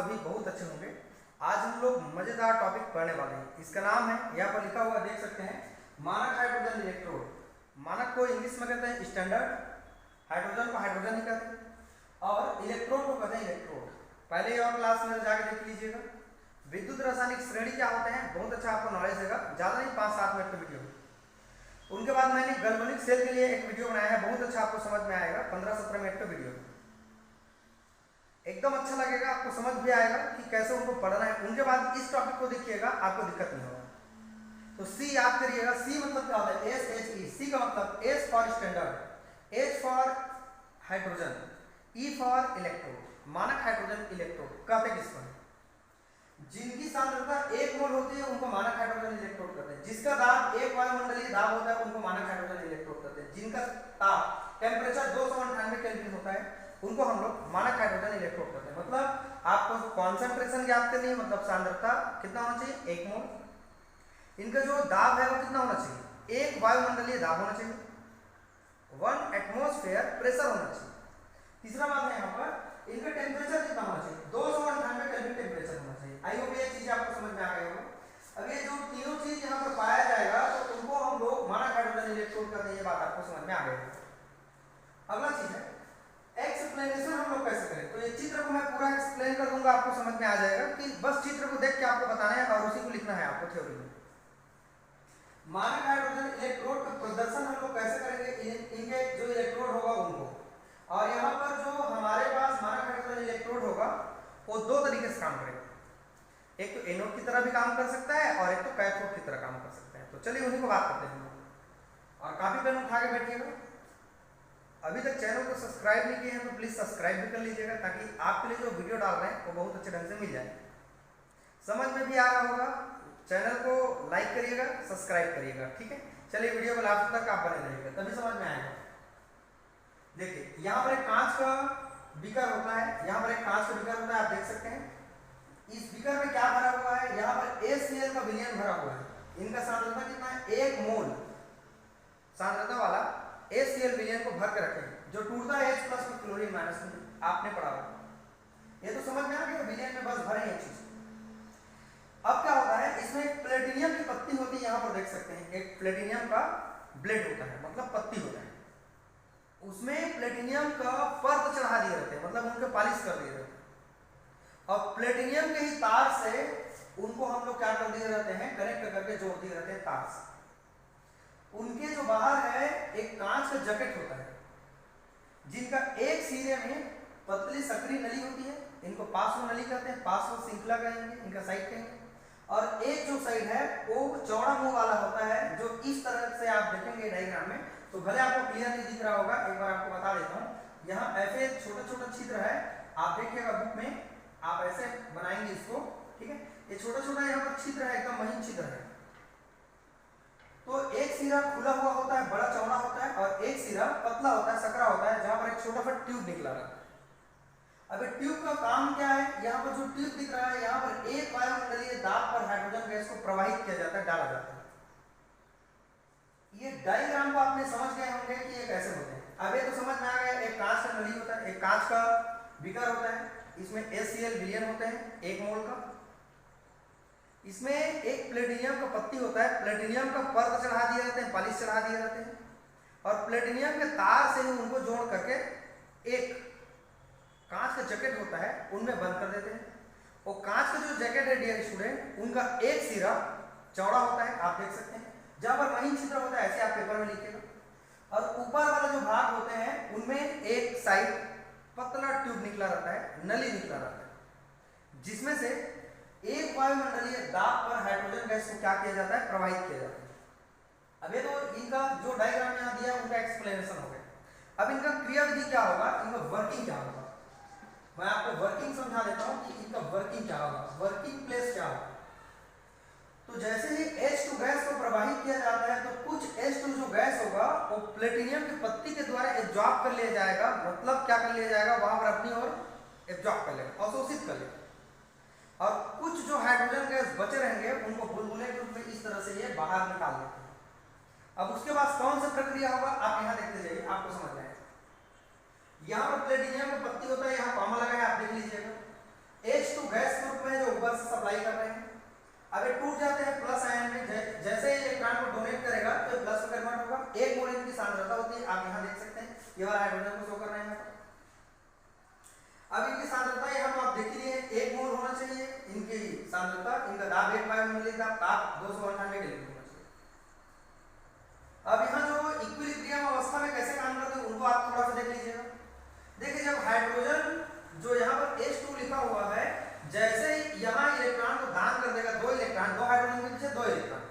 सभी बहुत अच्छे होंगे। आज हम लोग मजेदार टॉपिक पढ़ने वाले हैं। इसका नाम है, यहाँ पर लिखा हुआ देख सकते हैं, मानक हाइड्रोजन इलेक्ट्रोड। मानक को इंग्लिश में कहते हैं स्टैंडर्ड, हाइड्रोजन को हाइड्रोजन ही कहते हैं और इलेक्ट्रोड को कहते हैं इलेक्ट्रोड। पहले और क्लास में जाकर देख लीजिएगा। विद्युत रासायनिक श्रेणी क्या होते हैं, बहुत अच्छा आपको नॉलेज देगा, ज़्यादा नहीं 5-7 मिनट का वीडियो। उनके बाद मैंने गैल्वेनिक सेल के लिए एक वीडियो बनाया है, बहुत अच्छा आपको समझ में आएगा, 15-17 मिनट का वीडियो, एकदम अच्छा लगेगा, आपको समझ भी आएगा कि कैसे उनको पढ़ना है। उनके बाद इस टॉपिक को देखिएगा, आपको दिक्कत नहीं होगा। तो सी याद करिएगा, सी मतलब क्या होता है, SHE। सी का मतलब S for standard, H for hydrogen, E for electrode. मानक हाइड्रोजन इलेक्ट्रोड कहते किसको है, जिनकी सांद्रता 1 मोल होती है उनको मानक हाइड्रोजन इलेक्ट्रोड कहते हैं। जिसका दाब 1 वायुमंडलीय दाब होता है उनको मानक हाइड्रोजन इलेक्ट्रोड कहते हैं। जिनका ताप टेम्परेचर 298 केल्विन होता है उनको हम लोग मानक हाइड्रोजन इलेक्ट्रोड कहते हैं। मतलब आपको कॉन्सेंट्रेशन याद करनी है, मतलब सांद्रता कितना होना चाहिए, 1 मोल। इनका जो दाब है वो कितना होना चाहिए, 1 वायुमंडलीय दाब होना चाहिए, 1 एटमॉस्फेयर प्रेशर होना चाहिए। तीसरा बात है यहाँ पर, इनका टेम्परेचर कितना होना चाहिए, 298 केल्विन टेम्परेचर होना चाहिए। आई होप ये चीज आपको समझ में आ गई होगा। अब ये जो तीनों चीज यहाँ पर पाया जाएगा तो उनको हम लोग मानक हाइड्रोजन इलेक्ट्रोड कहते हैं। ये बात आपको समझ में आ गई। अगला चीज है एक्सप्लेनेशन हम लोग कैसे करें। तो ये चित्र को मैं पूरा एक्सप्लेन कर दूंगा, आपको समझ में आ जाएगा कि बस चित्र को देख के आपको बताना है और उसी को लिखना है आपको थ्योरी में। मानक हाइड्रोजन इलेक्ट्रोड का प्रदर्शन हम लोग कैसे करेंगे, इनके जो इलेक्ट्रोड होगा उनको, और यहाँ पर जो हमारे पास मानक हाइड्रोजन इलेक्ट्रोड होगा वो 2 तरीके से काम करेगा। एक तो एनोड की तरह भी काम कर सकता है और एक तो कैथोड की तरह काम कर सकता है। तो चलिए उन्हीं को बात करते हैं हम लोग। और काफी पेन उठा के बैठिएगा। अभी तक चैनल को सब्सक्राइब नहीं किए हैं तो प्लीज सब्सक्राइब भी कर लीजिएगा, ताकि आपके लिए जो वीडियो डाल रहे हैं वो बहुत अच्छे ढंग से मिल जाए। समझ में भी आ रहा होगा, चैनल को लाइक करिएगा, सब्सक्राइब करिएगा, ठीक है। चलिए वीडियो को लास्ट तक आप बने रहिएगा, तभी समझ में आएगा। देखिए यहाँ पर एक कांच का बीकर होता है, यहाँ पर एक कांच का बीकर होता है, आप देख सकते हैं। इस बीकर में क्या भरा हुआ है, यहाँ पर HCl का विलयन भरा हुआ है। इनका सांद्रता कितना है, 1 मोल सांद्रता वाला HCl विलयन को भर के रखें, जो टूटता है H+ में क्लोरीन माइनस में, आपने पढ़ा होगा। ये तो समझ में आ गया, विलयन में बस भरे हैं चीज। अब क्या होता है, इसमें एक प्लेटिनियम की पत्ती होती है, यहाँ पर देख सकते हैं, एक प्लेटिनियम का ब्लेड होता है, मतलब पत्ती होता है। उसमें प्लेटिनियम का परत चढ़ा दिए रहते हैं, मतलब उनके पॉलिश कर दिए रहते हैं, और प्लेटिनियम के ही तार से उनको हम लोग क्या कर दिए रहते हैं, कनेक्ट करके जोड़ दिए रहते हैं तार से। उनके जो बाहर है एक कांच का जैकेट होता है, जिनका एक सिरे में पतली सक्रिय नली होती है, इनको पार्श्व नली कहते हैं, पार्श्व श्रृंखला कहेंगे, इनका साइड कहेंगे। और एक जो साइड है वो चौड़ा मुंह वाला होता है, जो इस तरह से आप देखेंगे डायग्राम में, तो भले आपको क्लियर नहीं दिख रहा होगा, एक बार आपको बता देता हूँ। यहाँ ऐसे छोटा छोटा छिद्र है, आप देखिएगा बुक में, आप ऐसे बनाएंगे इसको, ठीक है। ये छोटा छोटा यहाँ पर छिद्र है, एकदम महीन छिद्र है। तो एक सिरा खुला हुआ होता है, बड़ा चौड़ा होता है, और एक सिरा पतला होता है, सकरा होता है, जहां पर एक छोटा सा ट्यूब निकला रहता है। अब ट्यूब का काम क्या है, यहाँ पर जो ट्यूब दिख रहा है, यहाँ पर 1 वायुमंडलीय दाब पर हाइड्रोजन गैस को प्रवाहित किया जाता है, डाला जाता है। ये डायग्राम को आपने समझ गए होंगे कि ये कैसे होते हैं। अब ये तो समझ में आ गया, एक कांच का नली होता है, एक कांच का बीकर होता है, इसमें HCl विलयन होते हैं 1 मोल का। इसमें एक प्लेटिनियम का पत्ती होता है, प्लेटिनियम का परत चढ़ा दिए रहते हैं, पॉलिश चढ़ा दिए रहते हैं, और प्लेटिनियम के तार से ही उनको जोड़ करके एक कांच का जैकेट होता है उनमें बंद कर देते हैं। और कांच का जो जैकेट है डियर स्टूडेंट, उनका एक सिरा चौड़ा होता है, आप देख सकते हैं, जहां पर महीन छिद्र होता है, ऐसे आप पेपर में लिखिएगा। और ऊपर वाला जो भाग होते हैं उनमें एक साइड पतला ट्यूब निकला रहता है, नली निकला रहता है, जिसमें से 1 वायुमंडलीय दाब पर हाइड्रोजन गैस को क्या किया जाता है, प्रवाहित किया जाता है। अब ये तो इनका जो डायग्राम यहाँ दिया उनका एक्सप्लेनेशन हो गया। अब इनका क्रियाविधि क्या होगा, इनका वर्किंग क्या होगा, मैं आपको वर्किंग समझा देता हूँ कि इनका वर्किंग क्या होगा, वर्किंग प्लेस क्या होगा। तो जैसे ही H2 गैस को प्रवाहित किया जाता है, तो कुछ H2 जो गैस होगा वो प्लेटिनियम की पत्ती के द्वारा एब्जॉर्ब कर लिया जाएगा, मतलब क्या कर लिया जाएगा, वहां पर अपनी ओर एब्जॉर्ब कर लेगा, अवशोषित कर लेगा। और कुछ जो हाइड्रोजन गैस बचे रहेंगे उनको बुलबुले के रूप में इस तरह से ये बाहर निकाल देते हैं। अब उसके बाद कौन सा प्रक्रिया होगा, आप यहाँ देखते जाइए, आपको समझ में आएगा। यहाँ पर प्लेटिनियम की पत्ती होता है, यहाँ कॉमा लगा है, आप देख लीजिएगा। H2 गैस सप्लाई कर रहे हैं। अब ये टूट जाते हैं प्लस आयन में, जैसे ही इलेक्ट्रॉन को डोनेट करेगा तो प्लस में कन्वर्ट होगा। 1 मोल इनकी सांद्रता होती है, आप यहाँ देख सकते हैं, ये वाला हाइड्रोजन को शो कर रहे हैं। अब इनकी सांद्रता यहाँ तो आप देख लिए 1 मोल होना चाहिए इनकी सांद्रता, इनका दाब 1 वायुमंडलीय दाब, ताप 298 केल्विन होना चाहिए। अब यहाँ जो इक्विलिब्रियम अवस्था में कैसे काम करते हैं उनको आप थोड़ा सा देख लीजिएगा। देखिए जब हाइड्रोजन जो यहाँ पर H2 लिखा हुआ है, जैसे ही यहाँ इलेक्ट्रॉन को दान कर देगा 2 इलेक्ट्रॉन, 2 हाइड्रोजन के पीछे 2 इलेक्ट्रॉन,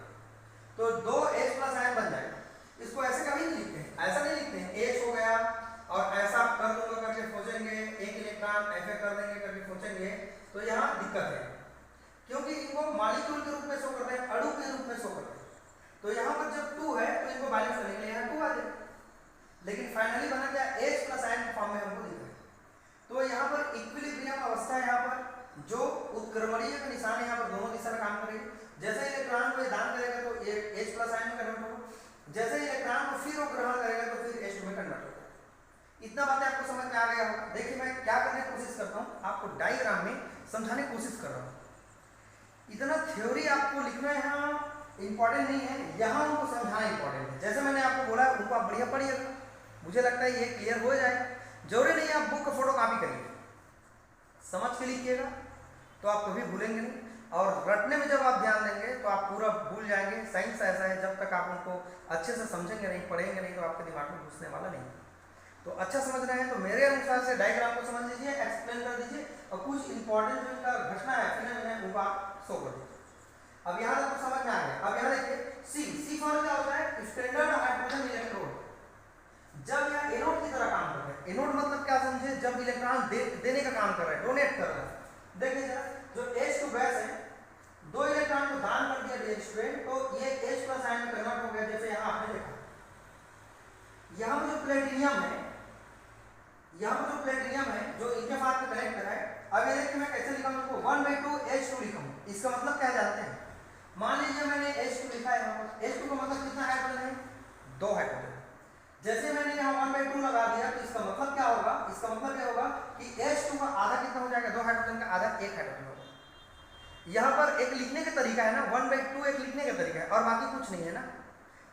तो 2H+ आयन बन जाएगा। इसको ऐसे कभी नहीं लिखते हैं, ऐसा नहीं लिखते हैं H हो गया और ऐसा कर दूंगा करके खोजेंगे, 1 इलेक्ट्रॉन ऐसे कर देंगे करके खोजेंगे, तो यहाँ दिक्कत है, क्योंकि इनको मॉलिक्यूल के रूप में शो करते हैं, अणु के रूप में शो करते हैं। तो यहाँ पर जब 2 है तो इनको बैलेंस करने के लिए यहाँ 2 आ जाए, लेकिन फाइनली बना क्या H+ आयन के फॉर्म में हमको दिख रहा है। तो यहाँ पर इक्विलिब्रियम अवस्था है, यहाँ पर जो उत्क्रमणीय का निशान यहाँ पर दोनों दिशा में काम करेगी। जैसे इलेक्ट्रॉन को दान करेगा तो ये H+ आयन में कन्वर्ट होगा, जैसे इलेक्ट्रॉन को फिर वो ग्रहण करेगा तो फिर H2 में कन्वर्ट होगा। इतना बातें आपको समझ में आ गया होगा। देखिए मैं क्या करने की कोशिश करता हूँ, आपको डायग्राम में समझाने की कोशिश कर रहा हूँ। इतना थ्योरी आपको लिखना यहाँ इंपॉर्टेंट नहीं है, यहाँ उनको समझाना इंपॉर्टेंट है। जैसे मैंने आपको बोला उनको आप बढ़िया पढ़िएगा, मुझे लगता है ये क्लियर हो जाए। जरूरी नहीं आप बुक का फोटो कॉपी करिए, समझ के लिखिएगा तो आप कभी भूलेंगे नहीं, और रटने में जब आप ध्यान देंगे तो आप पूरा भूल जाएंगे। साइंस ऐसा है, जब तक आप उनको अच्छे से समझेंगे नहीं, पढ़ेंगे नहीं, तो आपके दिमाग में घुसने वाला नहीं। तो अच्छा समझ रहे हैं तो मेरे अनुसार से डायग्राम को समझ लीजिए, एक्सप्लेन कर दीजिए, और कुछ इंपॉर्टेंट जो इनका घटना है फिर उनको आप शो कर दीजिए। अब यहाँ तक समझ में आ गया। अब यहाँ देखिए सी फॉर क्या होता है, स्टैंडर्ड हाइड्रोजन इलेक्ट्रोड। जब यह एनोड की तरह काम करता है, एनोड मतलब क्या समझे, जब इलेक्ट्रॉन देने का काम कर रहा है, डोनेट कर रहा है। देखिए जरा जो H2 गैस है, 2 इलेक्ट्रॉन को दान कर दिया डी स्टूडेंट, तो ये H+ आयन में कन्वर्ट हो गया। जैसे यहाँ आपने देखा, यहाँ जो प्लेटिनियम है, यहाँ जो प्लेटिनियम है जो इनके साथ में कनेक्ट करा है। अब ये देखिए मैं कैसे लिखा हूँ, इसको 1/2 H2 लिखा हूँ। इसका मतलब क्या जानते हैं, मान लीजिए मैंने H2 लिखा है, यहाँ पर H2 का मतलब कितना हाइड्रोजन है, 2 हाइड्रोजन। जैसे मैंने यहाँ 1/2 लगा दिया तो इसका मतलब क्या होगा, इसका मतलब ये होगा कि H2 का आधा कितना हो जाएगा, 2 हाइड्रोजन का आधा 1 हाइड्रोजन होगा। यहाँ पर एक लिखने का तरीका है ना, 1/2 एक लिखने का तरीका है और बाकी कुछ नहीं है ना।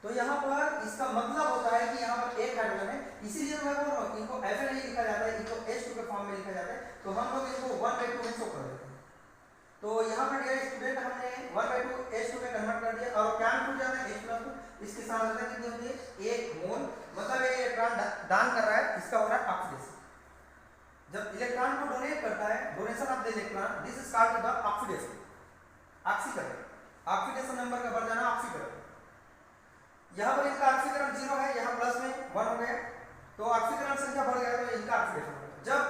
तो यहाँ पर इसका मतलब होता है कि यहाँ पर 1 हाइड्रोजन है, इसीलिए मैं बोल रहा हूँ इनको ऐसे नहीं लिखा जाता है, इनको H2 के फॉर्म में लिखा जाता है। तो हम लोग इनको 1/2 में शो कर देते हैं। तो यहाँ पर डियर स्टूडेंट हमने 1/2 H2 में कन्वर्ट कर दिया, और क्या टूट जाता है H+, इसकी सांद्रता कितनी होती है 1 मोल, मतलब ये इलेक्ट्रॉन दान कर रहा है, इसका हो रहा है ऑक्सीडेशन। जब इलेक्ट्रॉन को डोनेट करता है, donation of the electron, this is called the oxidation, ऑक्सीकरण। ऑक्सीडेशन नंबर का बढ़ जाना ऑक्सीकरण। यहाँ पर इनका ऑक्सीकरण 0 है, यहाँ प्लस में 1 हो गया, तो ऑक्सीकरण संख्या बढ़ गया तो इनका ऑक्सीडेशन हो गया। जब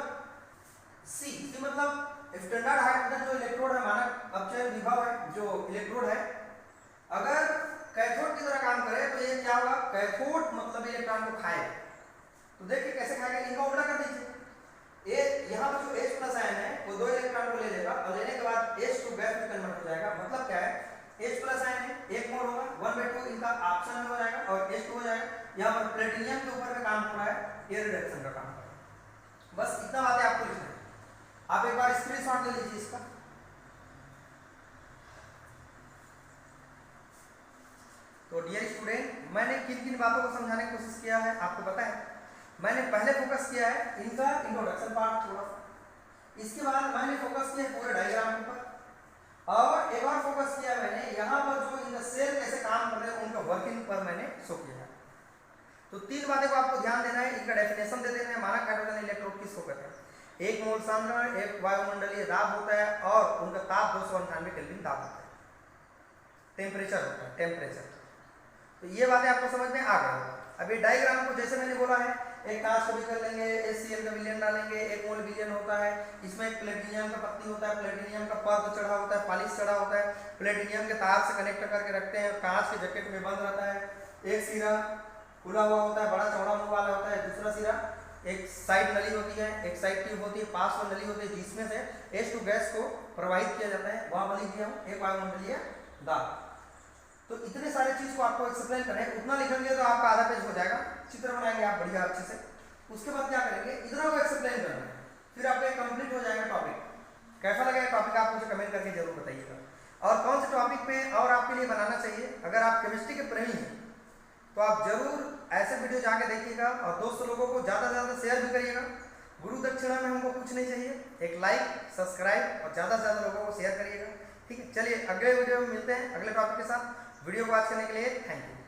सी मतलब स्टैंडर्ड हाइड्रोजन जो इलेक्ट्रोड है, मानक अपचयन विभव है जो इलेक्ट्रोड है, अगर कैथोड की तरह काम करे तो ये क्या होगा, कैथोड मतलब इलेक्ट्रॉन को खाए। तो देखिए कैसे खाएगा, इनका उल्टा कर दीजिए। ये यहाँ पर जो H+ आयन है वो 2 इलेक्ट्रॉन को ले लेगा और लेने के बाद H2 गैस में कन्वर्ट हो जाएगा। मतलब क्या है, H+ आयन है 1 मोल होगा, 1/2 इनका ऑप्शन में हो जाएगा और H2 हो जाएगा। यहाँ पर प्लेटिनियम के ऊपर में काम हो रहा है, ये रिडक्शन का काम कर रहा है। बस इतना बातें आपको लिखना है। आप एक बार स्क्रीनशॉट ले लीजिए इसका। तो डियर स्टूडेंट, मैंने किन किन बातों को समझाने की कोशिश किया है आपको पता है। मैंने पहले फोकस किया है इनका इंट्रोडक्शन पार्ट थोड़ा सा, इसके बाद मैंने फोकस किया पूरे डायग्राम पर, और एक और फोकस किया मैंने यहाँ पर जो इनका सेल कैसे काम कर रहे हैं उनका वर्किंग पर मैंने शो किया है। तो 3 बातें को आपको ध्यान देना है, इनका डेफिनेशन दे देना है। मानक हाइड्रोजन इलेक्ट्रोड किसको कहते हैं, 1 मोल सांद्रण, 1 वायुमंडलीय दाब होता है और उनका ताप 298 केल्विन दाब होता है, टेम्परेचर होता है, टेम्परेचर। तो ये बातें आपको समझ में आ गई। अब ये डायग्राम को जैसे मैंने बोला है, एक कांच को भी कर लेंगे, HCl का विलयन डालेंगे, 1 मोल विलयन होता है, इसमें एक प्लेटिनियम का पत्ती होता है, प्लेटिनियम का पर्द चढ़ा होता है, पॉलिश चढ़ा होता है, प्लेटिनियम के तार से कनेक्ट करके रखते हैं, कांच के जैकेट में बंद रहता है। एक सिरा खुला हुआ होता है, बड़ा चौड़ा मुंह वाला होता है, दूसरा सिरा एक साइड नली होती है, एक साइड ट्यूब होती है, पास में नली होती है जिसमें से H2 गैस को प्रवाहित किया जाता है। वहां वाली दिया हूं, एक वायुमंडलीय दाब। तो इतने सारे चीज को आपको एक्सप्लेन करें, उतना लिखेंगे तो आपका आधा पेज हो जाएगा। चित्र बनाएंगे आप बढ़िया अच्छे से, उसके बाद क्या करेंगे, इतना को एक्सप्लेन करना है, फिर आपका कंप्लीट हो जाएगा टॉपिक। कैसा लगा टॉपिक आप मुझे कमेंट करके जरूर बताइए। और कौन से टॉपिक पे और आपके लिए बनाना चाहिए। अगर आप केमिस्ट्री के प्रेमी हैं तो आप जरूर ऐसे वीडियो जाके देखिएगा और दोस्त लोगों को ज़्यादा से ज़्यादा शेयर भी करिएगा। गुरु दक्षिणा में हमको कुछ नहीं चाहिए, एक लाइक, सब्सक्राइब और ज़्यादा से ज़्यादा लोगों को शेयर करिएगा। ठीक है, चलिए अगले वीडियो में मिलते हैं अगले टॉपिक के साथ। वीडियो को वॉच करने के लिए थैंक यू।